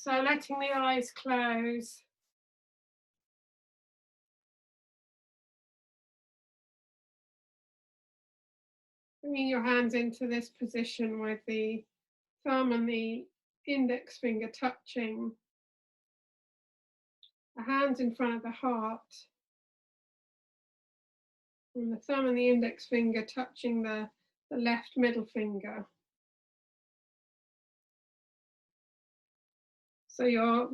So letting the eyes close. Bringing your hands into this position with the thumb and the index finger touching. The hands in front of the heart. And the thumb and the index finger touching the left middle finger. So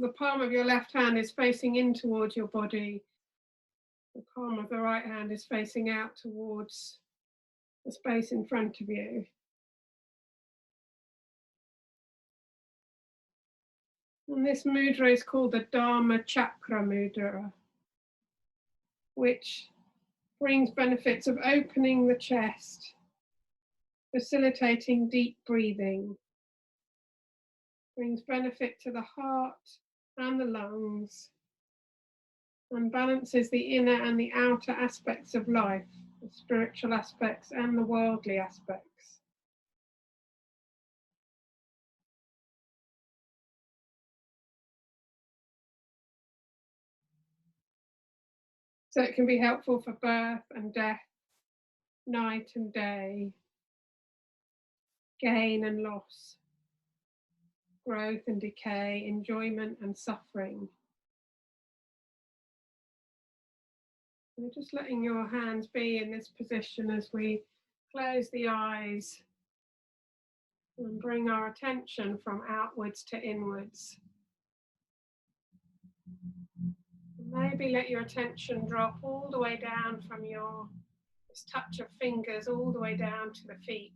the palm of your left hand is facing in towards your body. The palm of the right hand is facing out towards the space in front of you. And this mudra is called the Dharma Chakra mudra, which brings benefits of opening the chest, facilitating deep breathing, brings benefit to the heart and the lungs, and balances the inner and the outer aspects of life, the spiritual aspects and the worldly aspects. So it can be helpful for birth and death, night and day, gain and loss, growth and decay, enjoyment and suffering. So just letting your hands be in this position as we close the eyes and bring our attention from outwards to inwards. Maybe let your attention drop all the way down from this touch of fingers all the way down to the feet.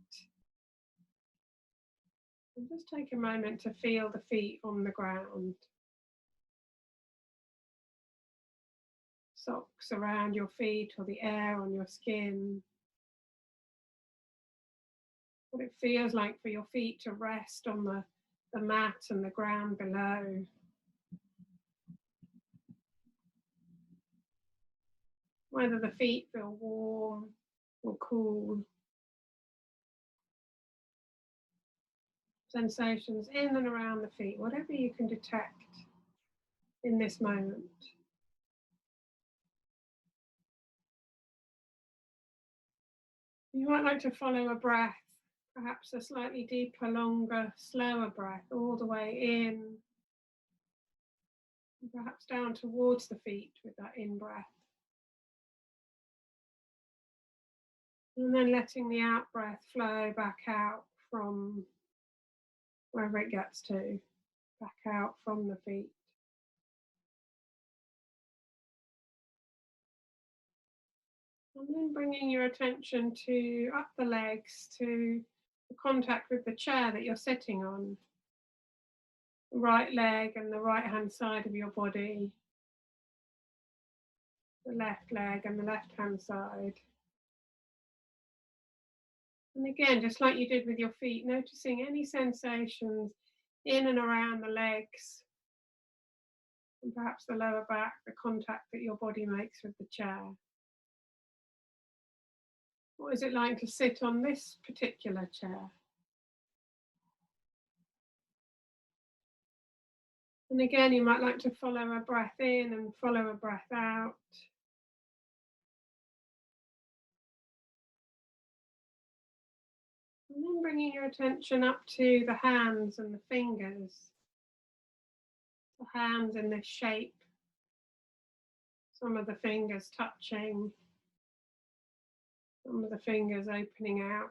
And just take a moment to feel the feet on the ground. Socks around your feet or the air on your skin. What it feels like for your feet to rest on the mat and the ground below. Whether the feet feel warm or cool. Sensations in and around the feet, whatever you can detect in this moment. You might like to follow a breath, perhaps a slightly deeper, longer, slower breath all the way in, and perhaps down towards the feet with that in-breath. And then letting the out-breath flow back out from wherever it gets to, back out from the feet. And then bringing your attention to up the legs, to the contact with the chair that you're sitting on. The right leg and the right hand side of your body. The left leg and the left hand side. And again, just like you did with your feet, noticing any sensations in and around the legs, and perhaps the lower back, the contact that your body makes with the chair. What is it like to sit on this particular chair? And again, you might like to follow a breath in and follow a breath out. And then bringing your attention up to the hands and the fingers. The hands in this shape. Some of the fingers touching. Some of the fingers opening out.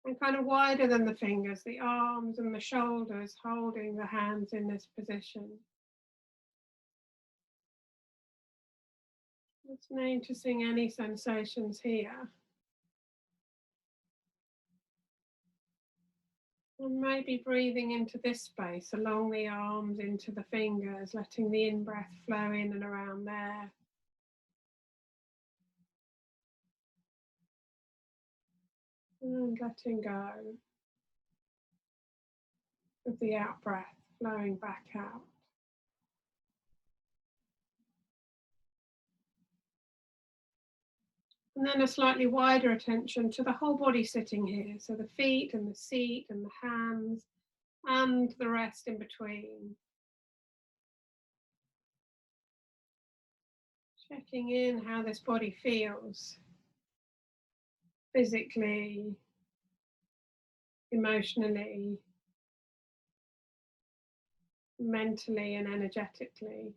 And kind of wider than the fingers, the arms and the shoulders holding the hands in this position. Just noticing any sensations here. And maybe breathing into this space, along the arms, into the fingers, letting the in-breath flow in and around there. And letting go of the out-breath, flowing back out. And then a slightly wider attention to the whole body sitting here. So the feet and the seat and the hands and the rest in between. Checking in how this body feels physically, emotionally, mentally, and energetically.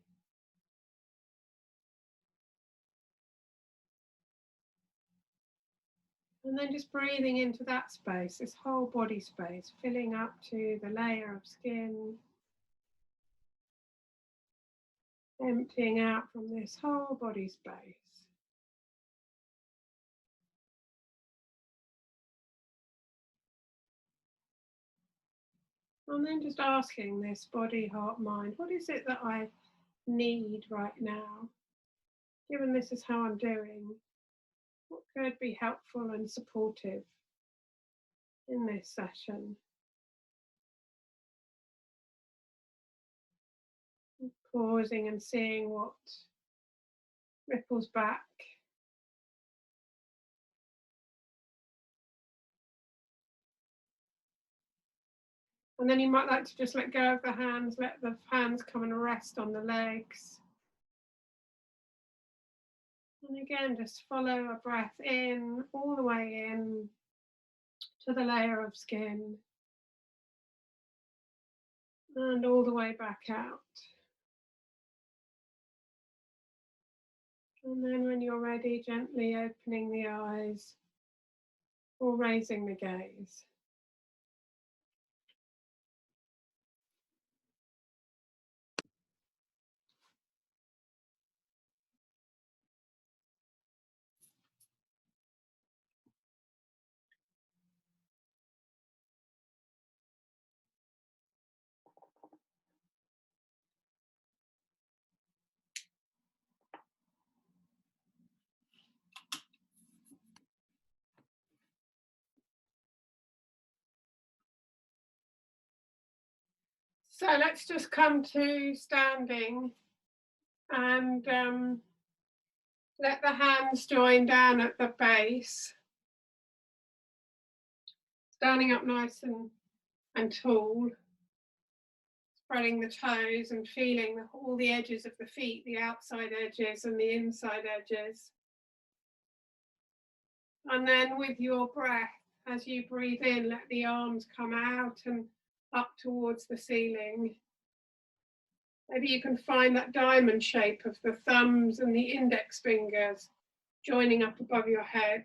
And then just breathing into that space, this whole body space, filling up to the layer of skin, emptying out from this whole body space. And then just asking this body, heart, mind, what is it that I need right now? Given this is how I'm doing, what could be helpful and supportive in this session? Pausing and seeing what ripples back. And then you might like to just let go of the hands, let the hands come and rest on the legs. And again, just follow a breath in, all the way in to the layer of skin. And all the way back out. And then when you're ready, gently opening the eyes or raising the gaze. So let's just come to standing and let the hands join down at the base. Standing up nice and tall. Spreading the toes and feeling all the edges of the feet, the outside edges and the inside edges. And then with your breath, as you breathe in, let the arms come out and up towards the ceiling. Maybe you can find that diamond shape of the thumbs and the index fingers joining up above your head.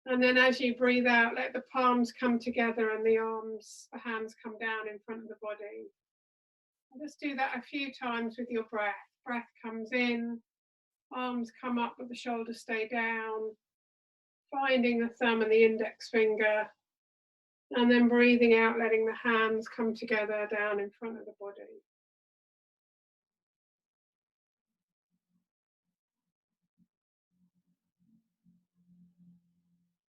And then as you breathe out, let the palms come together and the arms, the hands come down in front of the body. And just do that a few times with your breath. Breath comes in, arms come up but the shoulders stay down. Finding the thumb and the index finger. And then breathing out, letting the hands come together down in front of the body.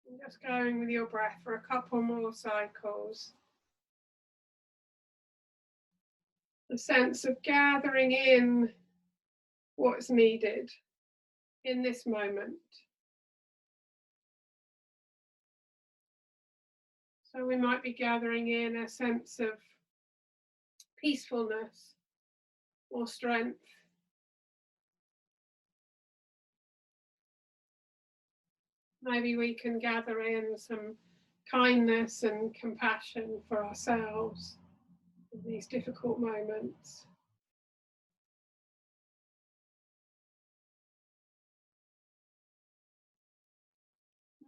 And just going with your breath for a couple more cycles. A sense of gathering in what's needed in this moment. So we might be gathering in a sense of peacefulness or strength. Maybe we can gather in some kindness and compassion for ourselves in these difficult moments.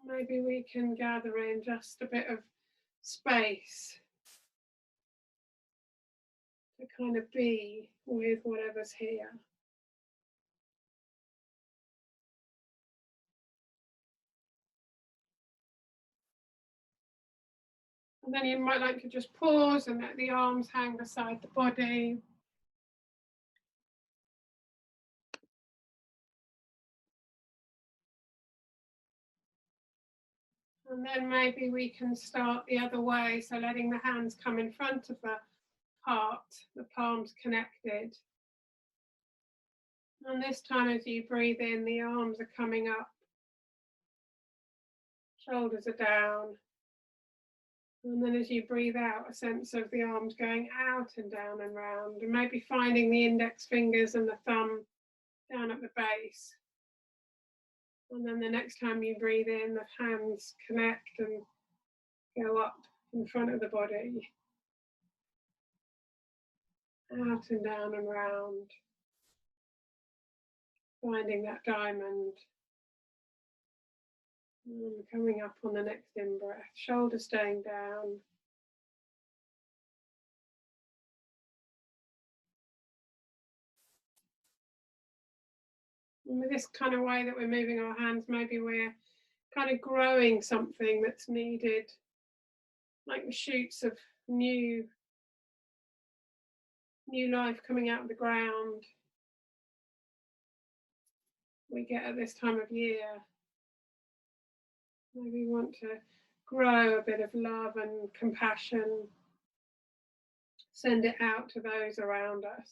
Maybe we can gather in just a bit of space to kind of be with whatever's here. And then you might like to just pause and let the arms hang beside the body. And then maybe we can start the other way, so letting the hands come in front of the heart, the palms connected. And this time as you breathe in, the arms are coming up, shoulders are down. And then as you breathe out, a sense of the arms going out and down and round, and maybe finding the index fingers and the thumb down at the base. And then the next time you breathe in, the hands connect and go up in front of the body. Out and down and round. Finding that diamond. And coming up on the next in-breath. Shoulders staying down. And with this kind of way that we're moving our hands, maybe we're kind of growing something that's needed, like the shoots of new life coming out of the ground. We get at this time of year. Maybe we want to grow a bit of love and compassion, send it out to those around us.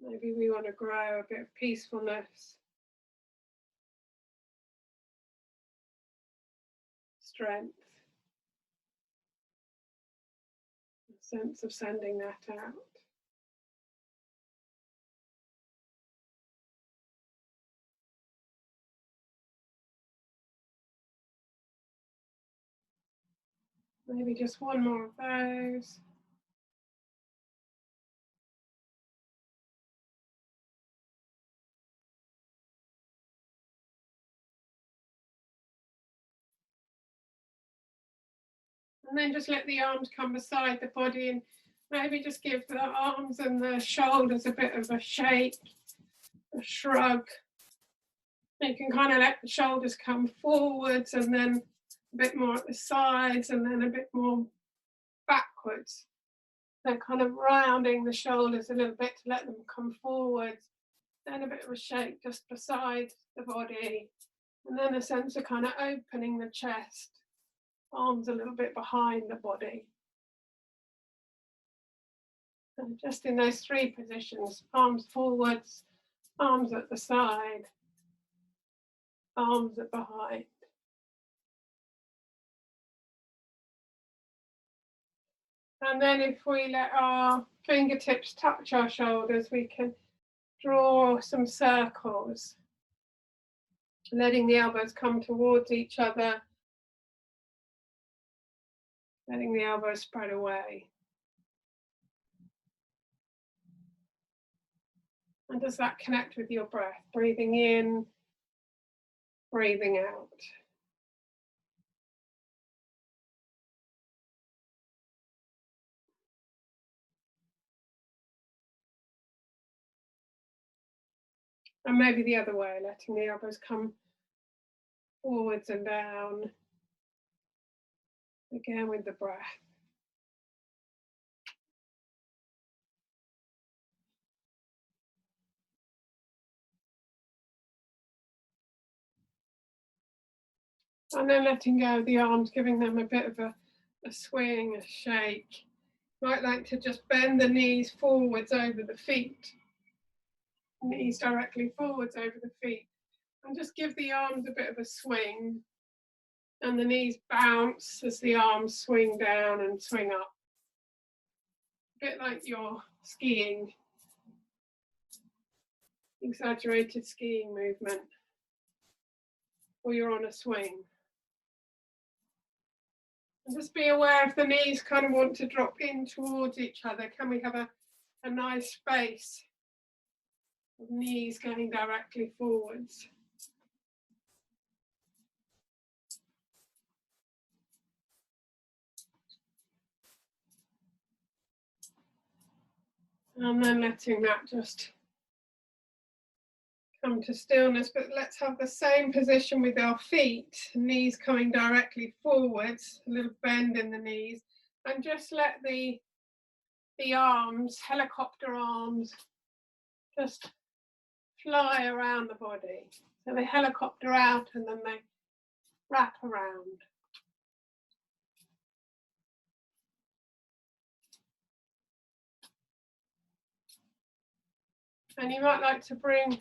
Maybe we want to grow a bit of peacefulness, strength, a sense of sending that out. Maybe just one more of those. And then just let the arms come beside the body and maybe just give the arms and the shoulders a bit of a shake, a shrug. You can kind of let the shoulders come forwards and then a bit more at the sides and then a bit more backwards. So kind of rounding the shoulders a little bit to let them come forwards. Then a bit of a shake just beside the body. And then a sense of kind of opening the chest, arms a little bit behind the body. And just in those three positions, arms forwards, arms at the side, arms at behind. And then if we let our fingertips touch our shoulders, we can draw some circles, letting the elbows come towards each other, letting the elbows spread away. And does that connect with your breath? Breathing in, breathing out. And maybe the other way, letting the elbows come forwards and down. Again with the breath. And then letting go of the arms, giving them a bit of a swing, a shake. Might like to just bend the knees forwards over the feet. Knees directly forwards over the feet. And just give the arms a bit of a swing. And the knees bounce as the arms swing down and swing up. A bit like you're skiing. Exaggerated skiing movement. Or you're on a swing. And just be aware if the knees kind of want to drop in towards each other. Can we have a nice space of knees going directly forwards? And then letting that just come to stillness, but let's have the same position with our feet, knees coming directly forwards, a little bend in the knees, and just let the arms, helicopter arms, just fly around the body. So they helicopter out and then they wrap around. And you might like to bring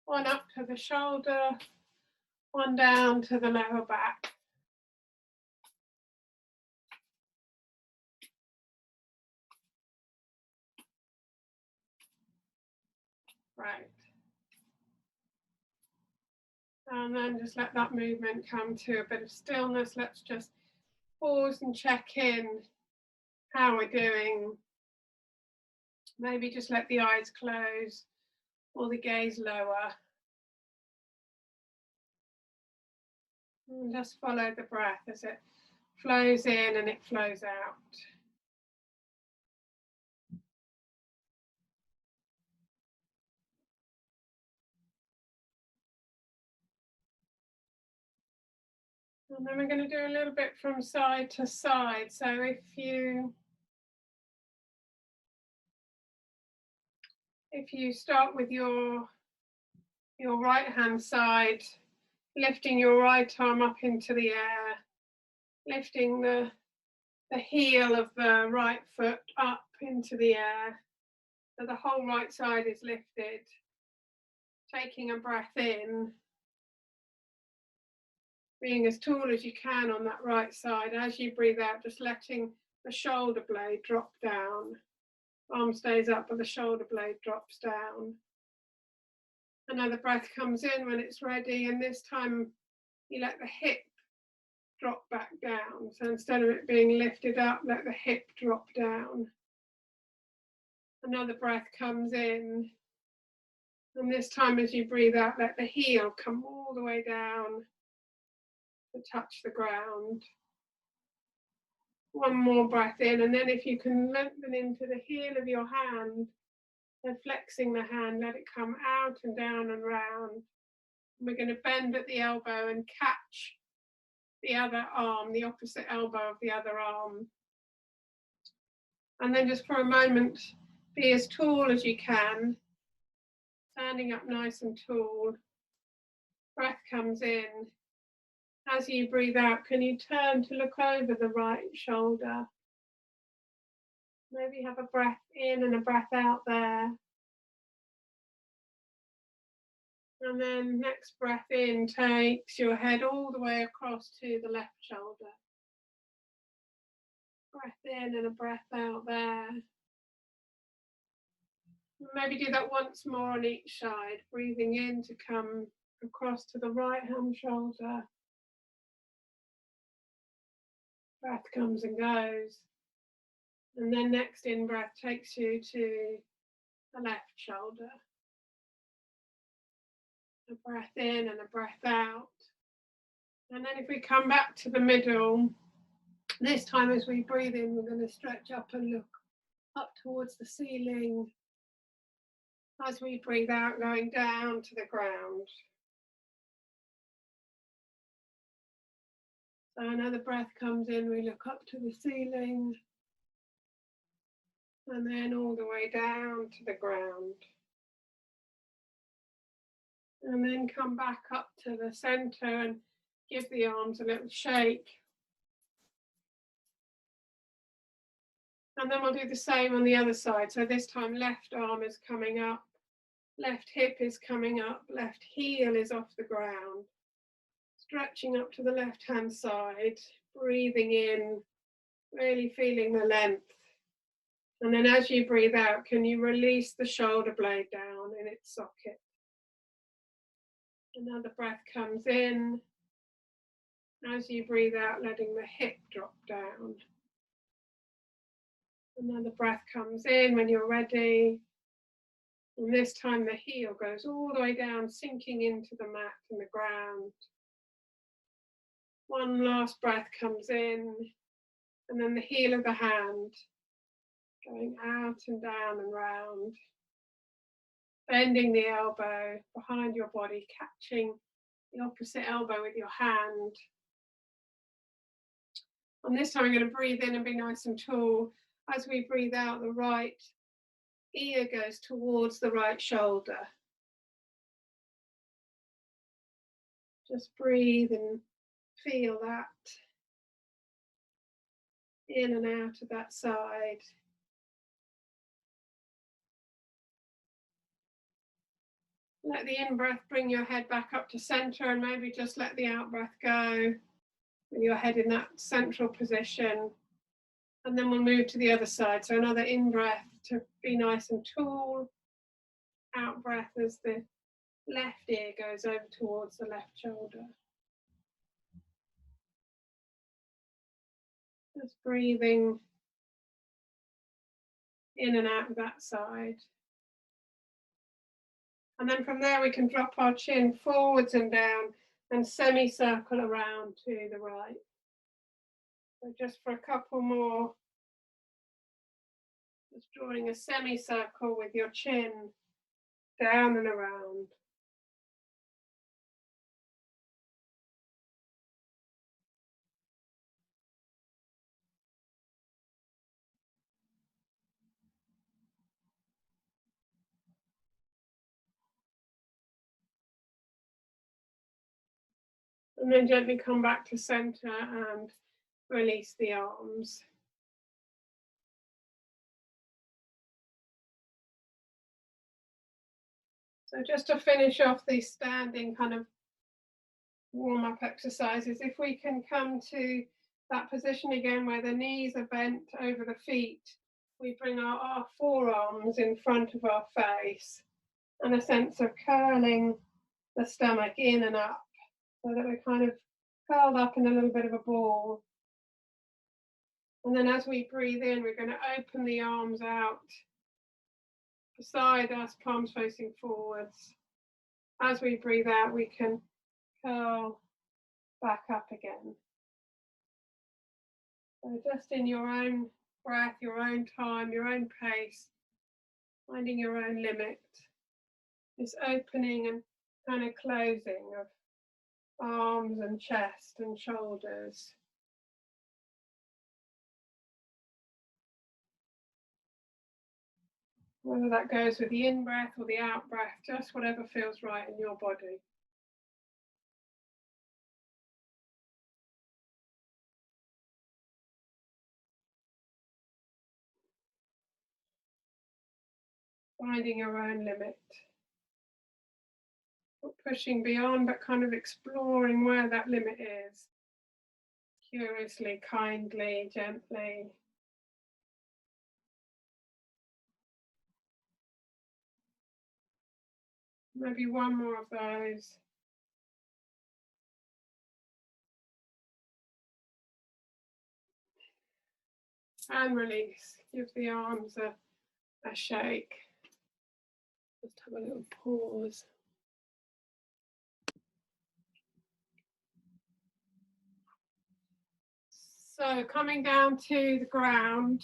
one up to the shoulder, One down to the lower back. Right. And then just let that movement come to a bit of stillness. Let's just pause and check in how we're doing. Maybe just let the eyes close or the gaze lower. And just follow the breath as it flows in and it flows out. And then we're going to do a little bit from side to side. So if you start with your right hand side, lifting your right arm up into the air, lifting the heel of the right foot up into the air, so the whole right side is lifted. Taking a breath in, being as tall as you can on that right side. As you breathe out, just letting the shoulder blade drop down. Arm stays up, but the shoulder blade drops down. Another breath comes in when it's ready, and this time you let the hip drop back down. So instead of it being lifted up, let the hip drop down. Another breath comes in, and this time as you breathe out, let the heel come all the way down to touch the ground. One more breath in, and then if you can lengthen into the heel of your hand, then flexing the hand, let it come out and down and round. We're going to bend at the elbow and catch the other arm, the opposite elbow of the other arm. And then just for a moment, be as tall as you can, standing up nice and tall. Breath comes in. As you breathe out, can you turn to look over the right shoulder? Maybe have a breath in and a breath out there. And then next breath in takes your head all the way across to the left shoulder. Breath in and a breath out there. Maybe do that once more on each side, breathing in to come across to the right hand shoulder. Breath comes and goes. And then next in breath takes you to the left shoulder. A breath in and a breath out. And then if we come back to the middle, this time as we breathe in, we're going to stretch up and look up towards the ceiling. As we breathe out, going down to the ground. So another breath comes in, we look up to the ceiling. And then all the way down to the ground. And then come back up to the center and give the arms a little shake. And then we'll do the same on the other side. So this time left arm is coming up, left hip is coming up, left heel is off the ground. Stretching up to the left hand side, breathing in, really feeling the length. And then as you breathe out, can you release the shoulder blade down in its socket? Another breath comes in. As you breathe out, letting the hip drop down. Another breath comes in when you're ready. And this time the heel goes all the way down, sinking into the mat and the ground. One last breath comes in. And then the heel of the hand going out and down and round. Bending the elbow behind your body, catching the opposite elbow with your hand. And this time we're going to breathe in and be nice and tall. As we breathe out, the right ear goes towards the right shoulder. Just breathe and feel that in and out of that side. Let the in-breath bring your head back up to center, and maybe just let the out-breath go with your head in that central position. And then we'll move to the other side. So another in-breath to be nice and tall. Out-breath as the left ear goes over towards the left shoulder. Just breathing in and out of that side. And then from there we can drop our chin forwards and down and semicircle around to the right. So just for a couple more, just drawing a semicircle with your chin down and around. And then gently come back to center and release the arms. So just to finish off these standing kind of warm-up exercises, if we can come to that position again where the knees are bent over the feet, we bring our forearms in front of our face and a sense of curling the stomach in and up so that we're kind of curled up in a little bit of a ball. And then as we breathe in, we're going to open the arms out beside us, palms facing forwards. As we breathe out, we can curl back up again. So just in your own breath, your own time, your own pace, finding your own limit, this opening and kind of closing of arms and chest and shoulders. Whether that goes with the in-breath or the out-breath, just whatever feels right in your body. Finding your own limit. Not pushing beyond, but kind of exploring where that limit is. Curiously, kindly, gently. Maybe one more of those. And release. Give the arms a shake. Just have a little pause. So coming down to the ground.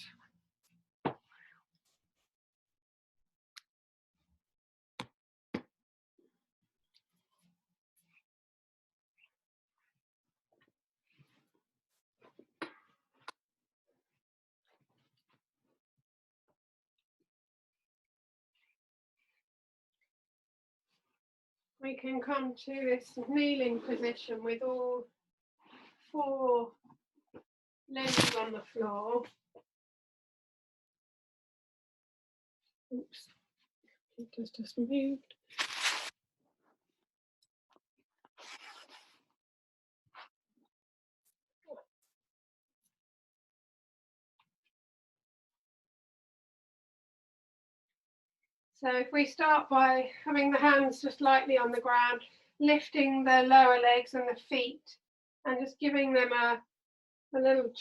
We can come to this kneeling position with all four limbs on the floor. Oops, it just moved. So if we start by having the hands just lightly on the ground, lifting the lower legs and the feet, and just giving them a little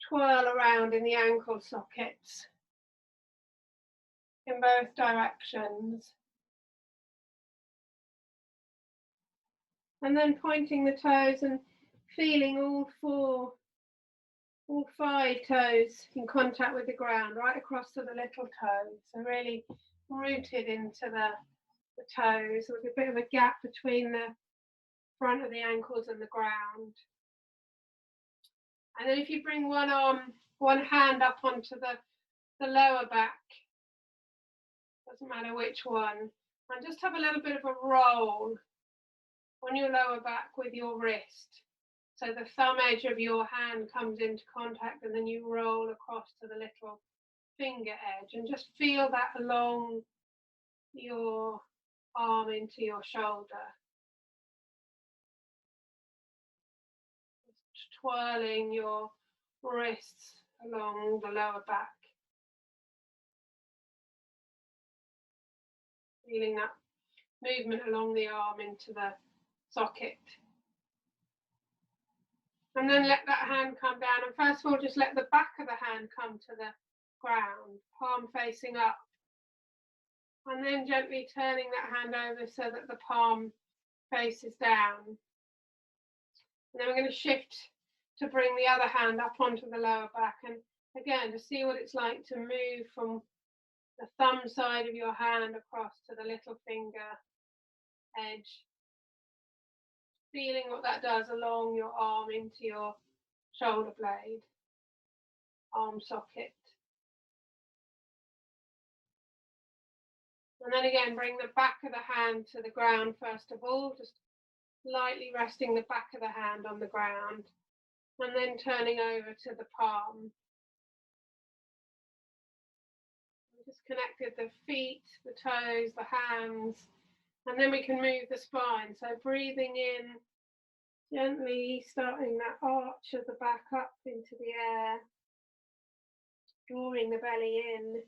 twirl around in the ankle sockets in both directions. And then pointing the toes and feeling all five toes in contact with the ground, right across to the little toes. So really rooted into the toes with a bit of a gap between the front of the ankles and the ground. And then if you bring one hand up onto the lower back, doesn't matter which one, and just have a little bit of a roll on your lower back with your wrist. So the thumb edge of your hand comes into contact and then you roll across to the little finger edge and just feel that along your arm into your shoulder. Just twirling your wrists along the lower back. Feeling that movement along the arm into the socket. And then let that hand come down. And first of all, just let the back of the hand come to the ground, palm facing up. And then gently turning that hand over so that the palm faces down. And then we're going to shift to bring the other hand up onto the lower back. And again, to see what it's like to move from the thumb side of your hand across to the little finger edge. Feeling what that does along your arm into your shoulder blade, arm socket. And then again, bring the back of the hand to the ground first of all, just lightly resting the back of the hand on the ground, and then turning over to the palm. Just connected the feet, the toes, the hands, and then we can move the spine. So breathing in, gently starting that arch of the back up into the air, drawing the belly in.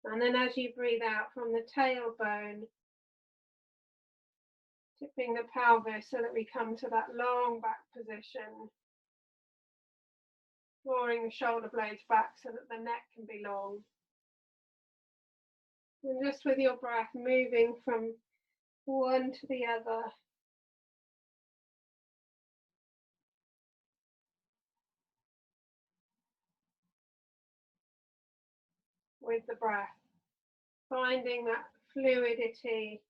And then as you breathe out from the tailbone, tipping the pelvis so that we come to that long back position, drawing the shoulder blades back so that the neck can be long. And just with your breath, moving from one to the other. With the breath, finding that fluidity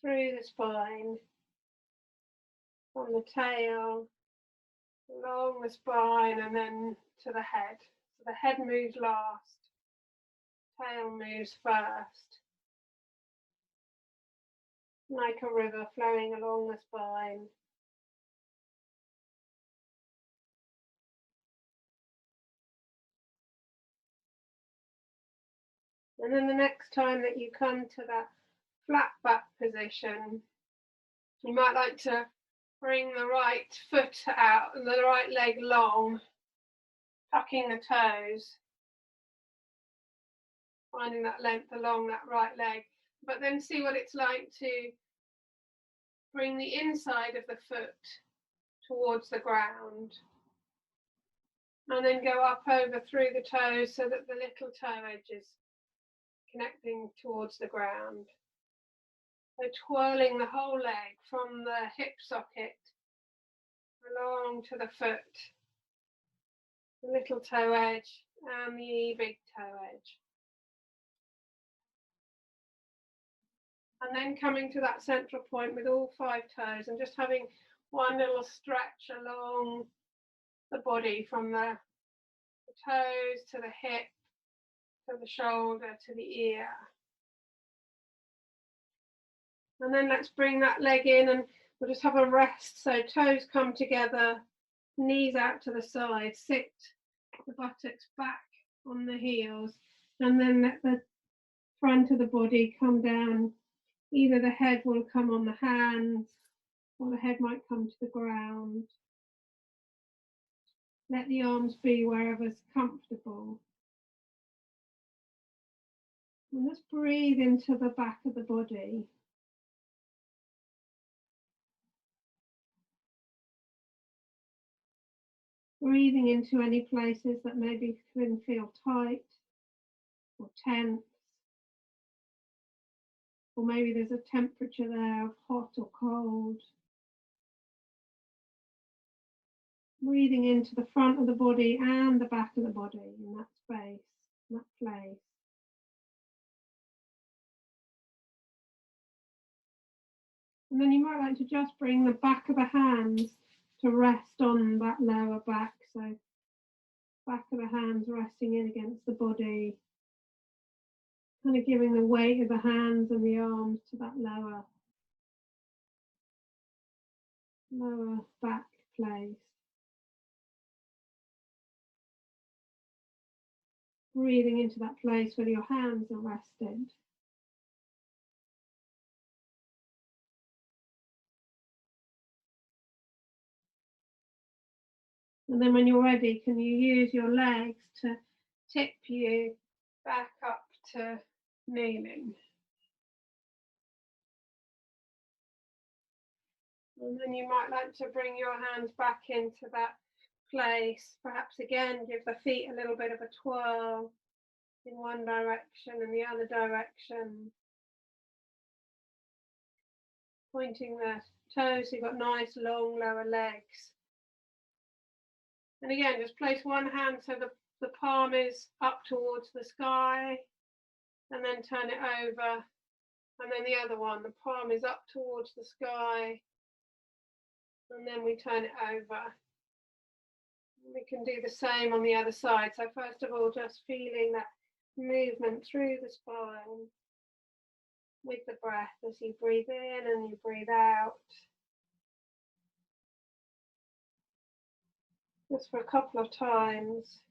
through the spine, from the tail, along the spine, and then to the head. So the head moves last, tail moves first, like a river flowing along the spine. And then the next time that you come to that flat back position, you might like to bring the right foot out and the right leg long, tucking the toes, finding that length along that right leg, but then see what it's like to bring the inside of the foot towards the ground, and then go up over through the toes so that the little toe edge is connecting towards the ground. So twirling the whole leg from the hip socket along to the foot, the little toe edge and the big toe edge. And then coming to that central point with all 5 toes and just having one little stretch along the body from the toes to the hip, to the shoulder, to the ear. And then let's bring that leg in and we'll just have a rest. So toes come together, knees out to the side, sit the buttocks back on the heels, and then let the front of the body come down. Either the head will come on the hands or the head might come to the ground. Let the arms be wherever's comfortable. And let's breathe into the back of the body. Breathing into any places that maybe can feel tight or tense. Or maybe there's a temperature there of hot or cold. Breathing into the front of the body and the back of the body in that space, in that place. And then you might like to just bring the back of the hands to rest on that lower back. So back of the hands resting in against the body. Kind of giving the weight of the hands and the arms to that lower back place. Breathing into that place where your hands are rested. And then when you're ready, can you use your legs to tip you back up to kneeling? And then you might like to bring your hands back into that place. Perhaps again, give the feet a little bit of a twirl in one direction and the other direction. Pointing the toes, so you've got nice long lower legs. And again, just place one hand so the palm is up towards the sky, and then turn it over. And then the other one, the palm is up towards the sky, and then we turn it over. We can do the same on the other side. So first of all, just feeling that movement through the spine with the breath as you breathe in and you breathe out. Just for a couple of times.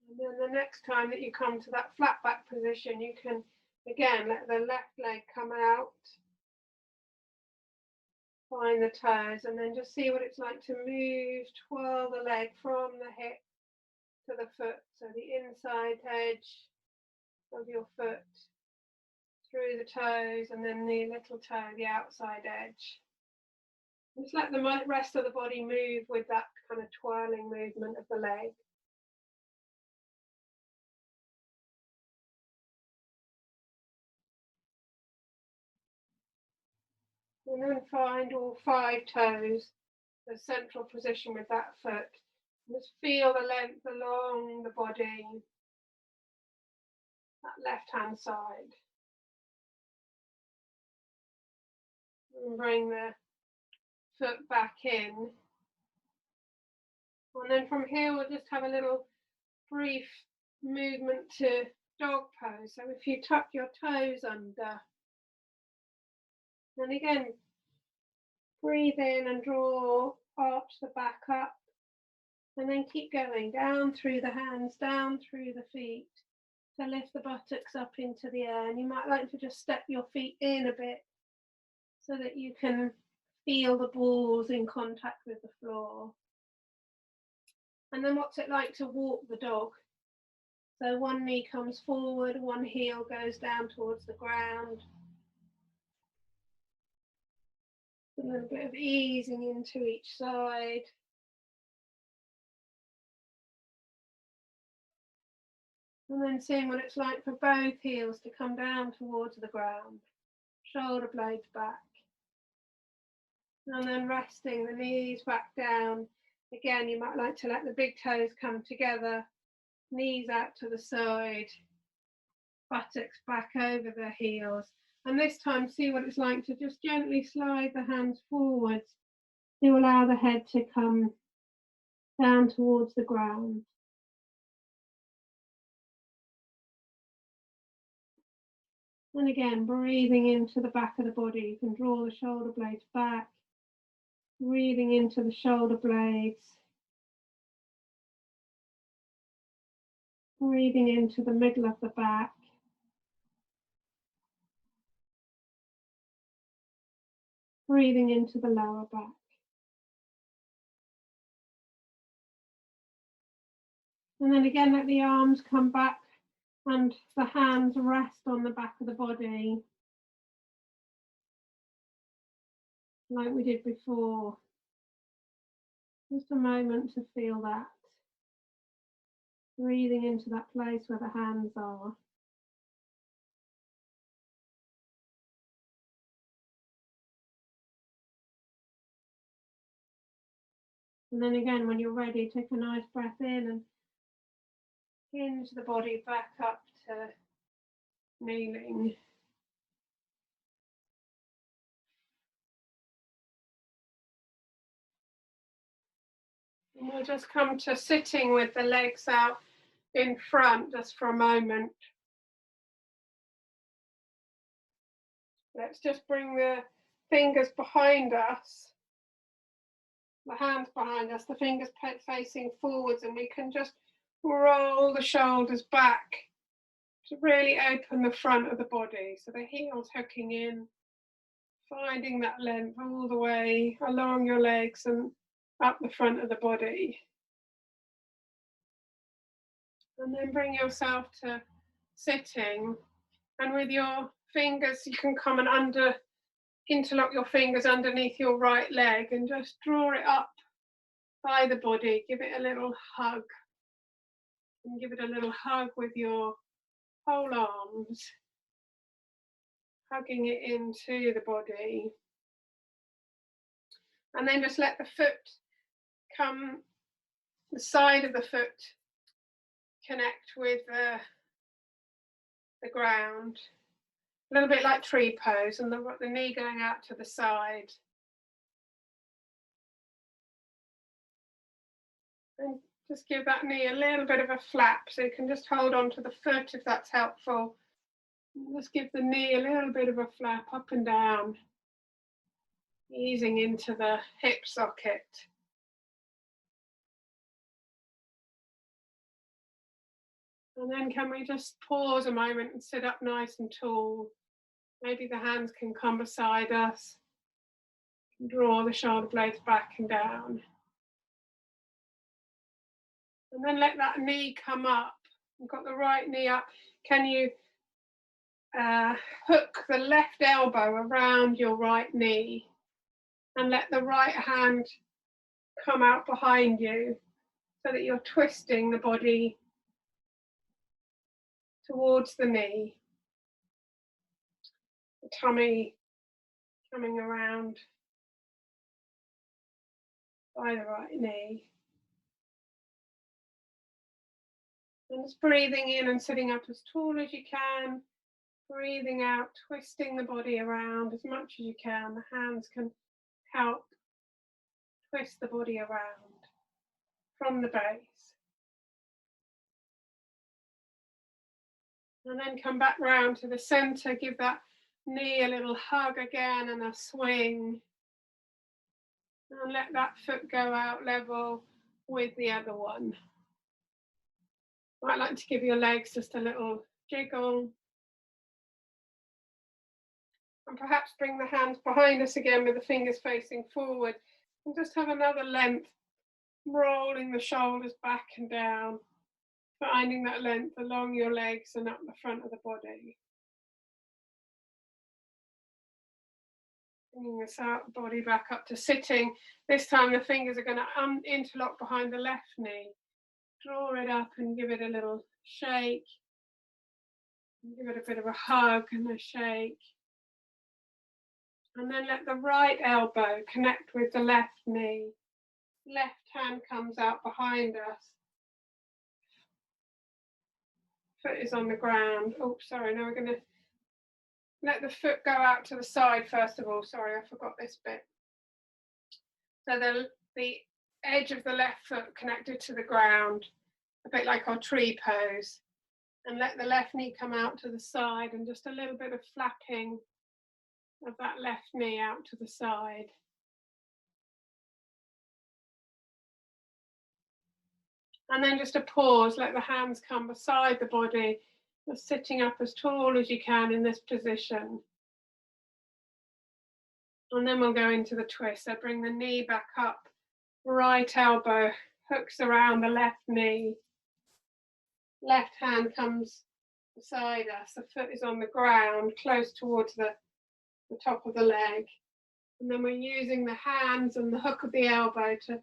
And then the next time that you come to that flat back position, you can again let the left leg come out. Find the toes and then just see what it's like to move, twirl the leg from the hip to the foot. So the inside edge of your foot through the toes and then the little toe, the outside edge. Just let the rest of the body move with that kind of twirling movement of the leg. And then find all 5 toes, the central position with that foot. Just feel the length along the body, that left-hand side. And bring the foot back in. And then from here, we'll just have a little brief movement to dog pose. So if you tuck your toes under, and again, breathe in and draw, arch the back up, and then keep going down through the hands, down through the feet, to lift the buttocks up into the air. And you might like to just step your feet in a bit so that you can feel the balls in contact with the floor. And then what's it like to walk the dog? So one knee comes forward, one heel goes down towards the ground. A little bit of easing into each side. And then seeing what it's like for both heels to come down towards the ground. Shoulder blades back. And then resting the knees back down. Again, you might like to let the big toes come together. Knees out to the side. Buttocks back over the heels. And this time, see what it's like to just gently slide the hands forwards to allow the head to come down towards the ground. And again, breathing into the back of the body. You can draw the shoulder blades back. Breathing into the shoulder blades. Breathing into the middle of the back. Breathing into the lower back. And then again, let the arms come back and the hands rest on the back of the body, like we did before. Just a moment to feel that. Breathing into that place where the hands are. And then again, when you're ready, take a nice breath in and hinge the body back up to kneeling. And we'll just come to sitting with the legs out in front just for a moment. Let's just bring the fingers behind us, the hands behind us, the fingers facing forwards, and we can just roll the shoulders back to really open the front of the body. So the heels hooking in, finding that length all the way along your legs and up the front of the body. And then bring yourself to sitting. And with your fingers, you can come and interlock your fingers underneath your right leg and just draw it up by the body. Give it a little hug. And give it a little hug with your whole arms, hugging it into the body. And then just let the foot come, the side of the foot connect with the ground. A little bit like tree pose, and the knee going out to the side. And just give that knee a little bit of a flap, so you can just hold on to the foot if that's helpful. And just give the knee a little bit of a flap up and down, easing into the hip socket. And then can we just pause a moment and sit up nice and tall? Maybe the hands can come beside us. Draw the shoulder blades back and down. And then let that knee come up. You've got the right knee up. Can you hook the left elbow around your right knee and let the right hand come out behind you so that you're twisting the body towards the knee. The tummy coming around by the right knee. And just breathing in and sitting up as tall as you can. Breathing out, twisting the body around as much as you can. The hands can help twist the body around from the base. And then come back round to the center. Give that knee a little hug again and a swing. And let that foot go out level with the other one. Might like to give your legs just a little jiggle. And perhaps bring the hands behind us again with the fingers facing forward. And just have another length, rolling the shoulders back and down, finding that length along your legs and up the front of the body. Bringing this out, body back up to sitting. This time the fingers are going to interlock behind the left knee. Draw it up and give it a little shake. And give it a bit of a hug and a shake. And then let the right elbow connect with the left knee. Left hand comes out behind us. Foot is on the ground. Oh, sorry, now we're going to let the foot go out to the side first of all. Sorry, I forgot this bit. So the edge of the left foot connected to the ground, a bit like our tree pose. And let the left knee come out to the side and just a little bit of flapping of that left knee out to the side. And then just a pause, let the hands come beside the body, just sitting up as tall as you can in this position. And then we'll go into the twist. So bring the knee back up, right elbow hooks around the left knee. Left hand comes beside us, the foot is on the ground, close towards the top of the leg. And then we're using the hands and the hook of the elbow to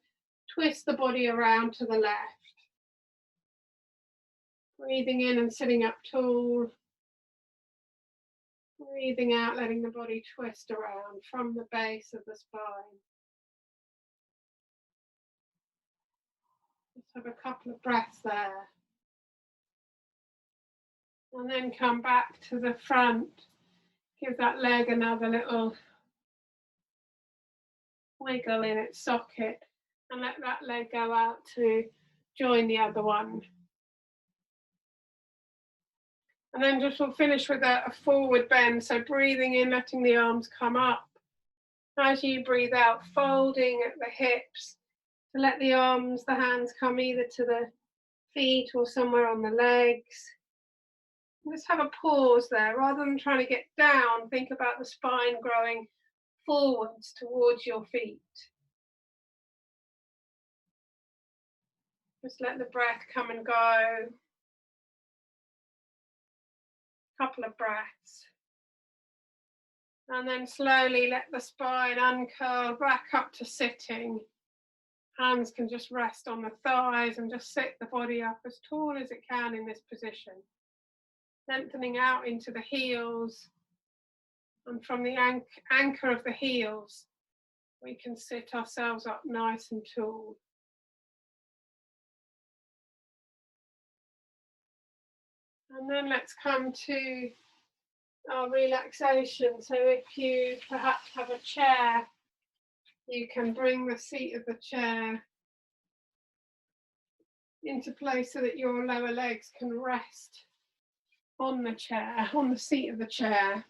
twist the body around to the left. Breathing in and sitting up tall. Breathing out, letting the body twist around from the base of the spine. Just have a couple of breaths there. And then come back to the front. Give that leg another little wiggle in its socket and let that leg go out to join the other one. And then just we'll finish with a forward bend. So breathing in, letting the arms come up. As you breathe out, folding at the hips to let the arms, the hands come either to the feet or somewhere on the legs. Just have a pause there. Rather than trying to get down, think about the spine growing forwards towards your feet. Just let the breath come and go. Couple of breaths. And then slowly let the spine uncurl back up to sitting. Hands can just rest on the thighs and just sit the body up as tall as it can in this position. Lengthening out into the heels. And from the anchor of the heels, we can sit ourselves up nice and tall. And then let's come to our relaxation. So if you perhaps have a chair, you can bring the seat of the chair into place so that your lower legs can rest on the chair, on the seat of the chair.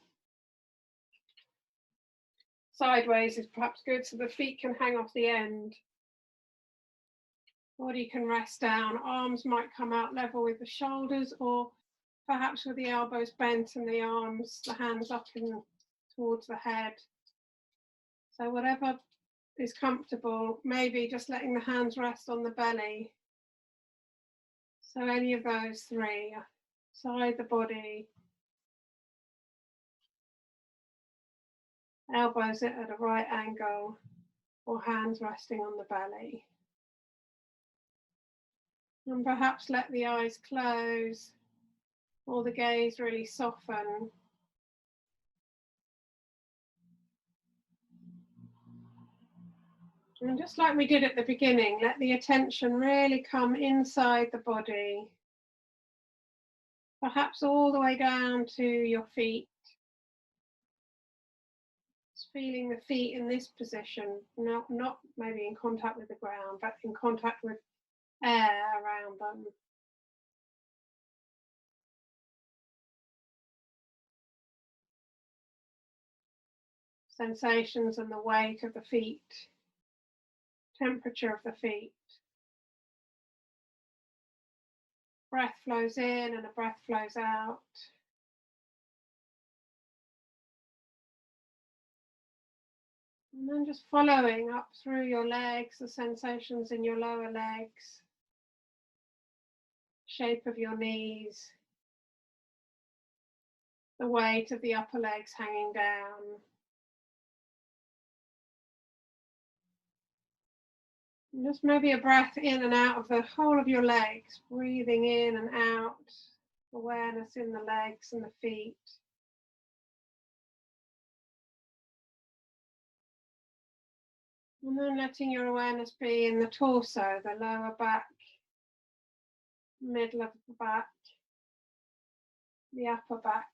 Sideways is perhaps good so the feet can hang off the end. Body can rest down. Arms might come out level with the shoulders, or perhaps with the elbows bent and the arms, the hands up towards the head. So whatever is comfortable, maybe just letting the hands rest on the belly. So any of those three, side the body, elbows at a right angle, or hands resting on the belly. And perhaps let the eyes close, or the gaze really soften. And just like we did at the beginning, let the attention really come inside the body, perhaps all the way down to your feet. Just feeling the feet in this position, not maybe in contact with the ground, but in contact with air around them. Sensations and the weight of the feet, temperature of the feet. Breath flows in and a breath flows out. And then just following up through your legs, the sensations in your lower legs, shape of your knees, the weight of the upper legs hanging down. And just maybe a breath in and out of the whole of your legs, breathing in and out, awareness in the legs and the feet. And then letting your awareness be in the torso, the lower back, middle of the back, the upper back,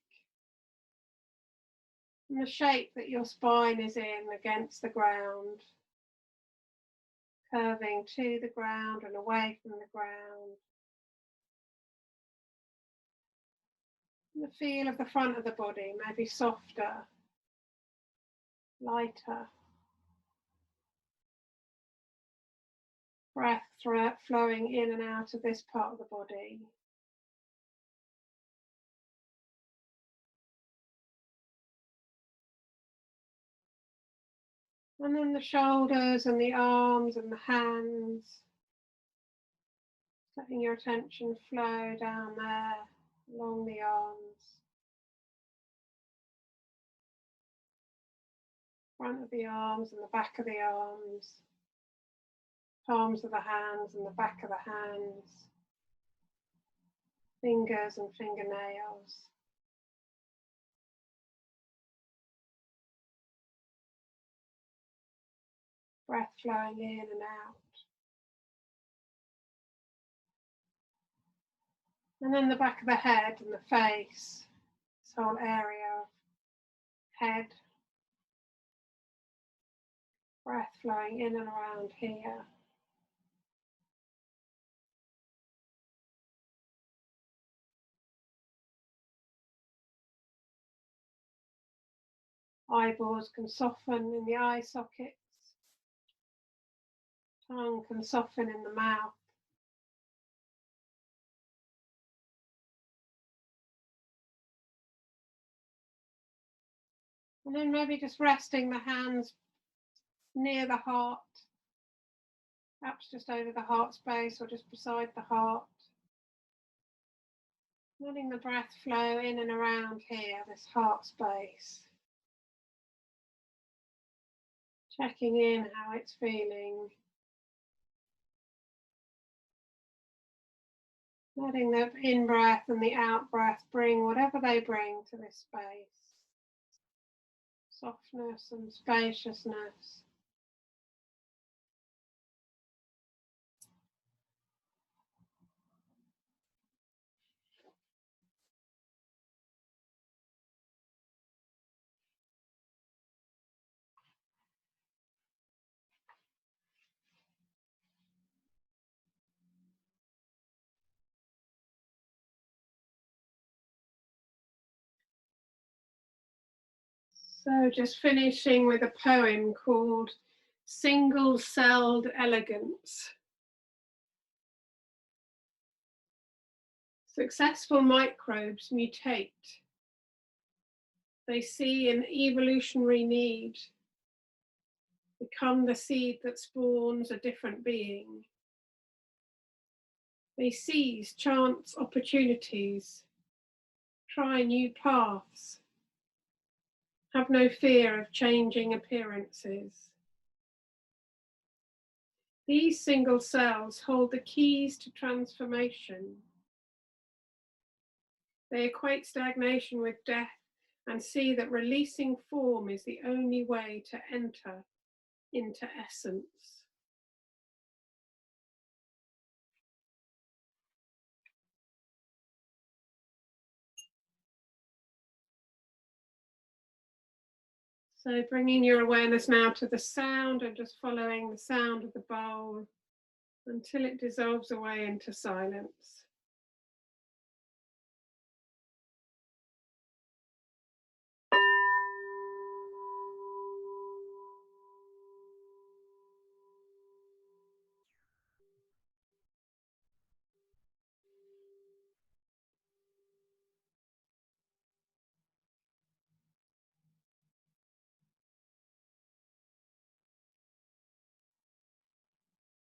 and the shape that your spine is in against the ground, curving to the ground and away from the ground. And the feel of the front of the body, maybe softer, lighter. Breath flowing in and out of this part of the body. And then the shoulders and the arms and the hands. Letting your attention flow down there, along the arms. Front of the arms and the back of the arms. Palms of the hands and the back of the hands. Fingers and fingernails. Breath flowing in and out. And then the back of the head and the face, this whole area of head. Breath flowing in and around here. Eyeballs can soften in the eye sockets. Tongue can soften in the mouth. And then maybe just resting the hands near the heart, perhaps just over the heart space or just beside the heart. Letting the breath flow in and around here, this heart space. Checking in how it's feeling. Letting the in-breath and the out-breath bring whatever they bring to this space. Softness and spaciousness. So just finishing with a poem called Single-Celled Elegance. Successful microbes mutate. They see an evolutionary need, become the seed that spawns a different being. They seize chance opportunities, try new paths, have no fear of changing appearances. These single cells hold the keys to transformation. They equate stagnation with death and see that releasing form is the only way to enter into essence. So bringing your awareness now to the sound and just following the sound of the bowl until it dissolves away into silence.